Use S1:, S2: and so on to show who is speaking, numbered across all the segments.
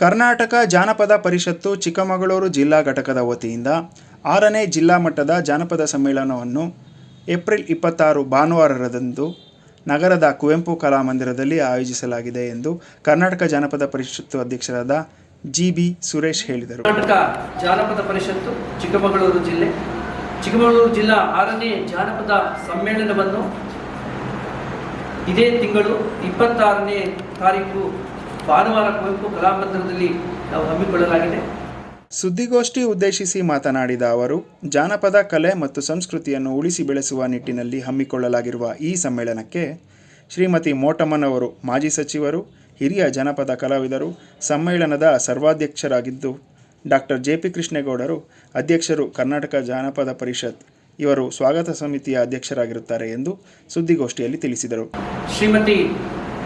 S1: ಕರ್ನಾಟಕ ಜಾನಪದ ಪರಿಷತ್ತು ಚಿಕ್ಕಮಗಳೂರು ಜಿಲ್ಲಾ ಘಟಕದ ವತಿಯಿಂದ 6ನೇ ಜಿಲ್ಲಾ ಮಟ್ಟದ ಜಾನಪದ ಸಮ್ಮೇಳನವನ್ನು ಏಪ್ರಿಲ್ 26 ಭಾನುವಾರದಂದು ನಗರದ ಕುವೆಂಪು ಕಲಾಮಂದಿರದಲ್ಲಿ ಆಯೋಜಿಸಲಾಗಿದೆ ಎಂದು ಕರ್ನಾಟಕ ಜಾನಪದ ಪರಿಷತ್ತು ಅಧ್ಯಕ್ಷರಾದ ಜಿ.ಬಿ. ಸುರೇಶ್ ಹೇಳಿದರು.
S2: ಕರ್ನಾಟಕ ಜಾನಪದ ಪರಿಷತ್ತು ಚಿಕ್ಕಮಗಳೂರು ಜಿಲ್ಲಾ 6ನೇ ಜಾನಪದ ಸಮ್ಮೇಳನವನ್ನು ಇದೇ ತಿಂಗಳು 26ನೇ ತಾರೀಕು ಭಾನುವಾರ ಕುವೆಂಪು ಕಲಾಮಂದಿರದಲ್ಲಿ ನಾವು ಹಮ್ಮಿಕೊಳ್ಳಲಾಗಿದೆ.
S1: ಸುದ್ದಿಗೋಷ್ಠಿ ಉದ್ದೇಶಿಸಿ ಮಾತನಾಡಿದ ಅವರು, ಜಾನಪದ ಕಲೆ ಮತ್ತು ಸಂಸ್ಕೃತಿಯನ್ನು ಉಳಿಸಿ ಬೆಳೆಸುವ ನಿಟ್ಟಿನಲ್ಲಿ ಹಮ್ಮಿಕೊಳ್ಳಲಾಗಿರುವ ಈ ಸಮ್ಮೇಳನಕ್ಕೆ ಶ್ರೀಮತಿ ಮೋಟಮ್ಮನವರು ಮಾಜಿ ಸಚಿವರು, ಹಿರಿಯ ಜನಪದ ಕಲಾವಿದರು, ಸಮ್ಮೇಳನದ ಸರ್ವಾಧ್ಯಕ್ಷರಾಗಿದ್ದು ಡಾಕ್ಟರ್ ಜೆ.ಪಿ. ಕೃಷ್ಣೇಗೌಡರು ಅಧ್ಯಕ್ಷರು, ಕರ್ನಾಟಕ ಜಾನಪದ ಪರಿಷತ್ ಇವರು ಸ್ವಾಗತ ಸಮಿತಿಯ ಅಧ್ಯಕ್ಷರಾಗಿರುತ್ತಾರೆ ಎಂದು ಸುದ್ದಿಗೋಷ್ಠಿಯಲ್ಲಿ ತಿಳಿಸಿದರು.
S2: ಶ್ರೀಮತಿ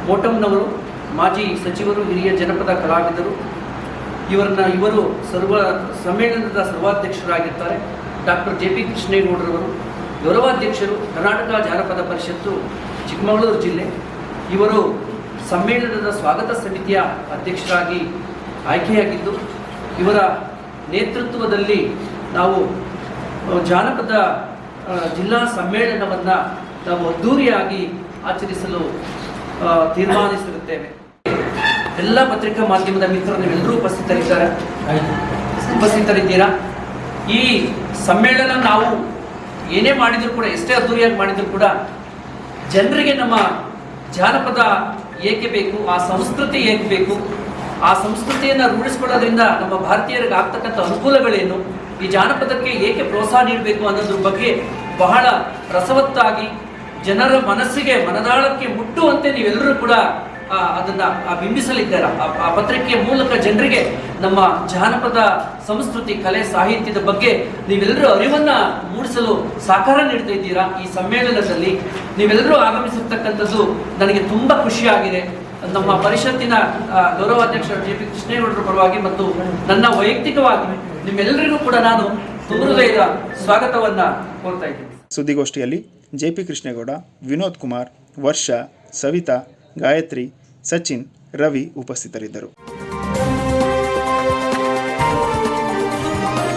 S2: ಮೋಟಮ್ಮನವರು ಮಾಜಿ ಸಚಿವರು, ಹಿರಿಯ ಜನಪದ ಕಲಾವಿದರು, ಇವರು ಸಮ್ಮೇಳನದ ಸರ್ವಾಧ್ಯಕ್ಷರಾಗಿರ್ತಾರೆ. Doctor J P. ಕೃಷ್ಣೇಗೌಡರವರು ಗೌರವಾಧ್ಯಕ್ಷರು, ಕರ್ನಾಟಕ ಜಾನಪದ ಪರಿಷತ್ತು ಚಿಕ್ಕಮಗಳೂರು ಜಿಲ್ಲೆ. ಇವರು ಸಮ್ಮೇಳನದ ಸ್ವಾಗತ ಸಮಿತಿಯ ಅಧ್ಯಕ್ಷರಾಗಿ ಆಯ್ಕೆಯಾಗಿದ್ದು, ಇವರ ನೇತೃತ್ವದಲ್ಲಿ ನಾವು ಜಾನಪದ ಜಿಲ್ಲಾ ಸಮ್ಮೇಳನವನ್ನು ನಾವು ಅದ್ದೂರಿಯಾಗಿ ಆಚರಿಸಲು ತೀರ್ಮಾನಿಸಿರುತ್ತೇವೆ. ಎಲ್ಲ ಪತ್ರಿಕಾ ಮಾಧ್ಯಮದ ಮಿತ್ರರು ನೀವೆಲ್ಲರೂ ಉಪಸ್ಥಿತರಿದ್ದೀರಾ. ಈ ಸಮ್ಮೇಳನ ನಾವು ಏನೇ ಮಾಡಿದರೂ ಕೂಡ, ಎಷ್ಟೇ ಅದ್ದೂರಿಯಾಗಿ ಮಾಡಿದರೂ ಕೂಡ, ಜನರಿಗೆ ನಮ್ಮ ಜಾನಪದ ಏಕೆ ಬೇಕು, ಆ ಸಂಸ್ಕೃತಿ ಏಕೆ ಬೇಕು, ಆ ಸಂಸ್ಕೃತಿಯನ್ನು ರೂಢಿಸಿಕೊಳ್ಳೋದ್ರಿಂದ ನಮ್ಮ ಭಾರತೀಯರಿಗೆ ಆಗ್ತಕ್ಕಂಥ ಅನುಕೂಲಗಳೇನು, ಈ ಜಾನಪದಕ್ಕೆ ಏಕೆ ಪ್ರೋತ್ಸಾಹ ನೀಡಬೇಕು ಅನ್ನೋದ್ರ ಬಗ್ಗೆ ಬಹಳ ರಸವತ್ತಾಗಿ ಜನರ ಮನದಾಳಕ್ಕೆ ಮುಟ್ಟುವಂತೆ ನೀವೆಲ್ಲರೂ ಕೂಡ ಅದನ್ನು ಬಿಂಬಿಸಲಿದ್ದಾರೆ. ಆ ಪತ್ರಿಕೆಯ ಮೂಲಕ ಜನರಿಗೆ ನಮ್ಮ ಜಾನಪದ ಸಂಸ್ಕೃತಿ, ಕಲೆ, ಸಾಹಿತ್ಯದ ಬಗ್ಗೆ ನೀವೆಲ್ಲರೂ ಅರಿವನ್ನು ಮೂಡಿಸಲು ಸಹಕಾರ ನೀಡ್ತಾ ಇದ್ದೀರಾ. ಈ ಸಮ್ಮೇಳನದಲ್ಲಿ ನೀವೆಲ್ಲರೂ ಆಗಮಿಸಿರ್ತಕ್ಕಂಥದ್ದು ನನಗೆ ತುಂಬ ಖುಷಿಯಾಗಿದೆ. ನಮ್ಮ ಪರಿಷತ್ತಿನ ಗೌರವಾಧ್ಯಕ್ಷ ಜೆ.ಪಿ. ಕೃಷ್ಣೇಗೌಡರ ಪರವಾಗಿ ಮತ್ತು ನನ್ನ ವೈಯಕ್ತಿಕವಾಗಿ ನಿಮ್ಮೆಲ್ಲರಿಗೂ ಕೂಡ ನಾನು ಹೃದಯದ ಸ್ವಾಗತವನ್ನು ಕೋರ್ತಾ ಇದ್ದೀನಿ.
S1: ಸುದ್ದಿಗೋಷ್ಠಿಯಲ್ಲಿ ಜೆ.ಪಿ. ಕೃಷ್ಣೇಗೌಡ, ವಿನೋದ್ ಕುಮಾರ್, ವರ್ಷ, ಸವಿತಾ, ಗಾಯತ್ರಿ, ಸಚಿನ್, ರವಿ ಉಪಸ್ಥಿತರಿದ್ದರು.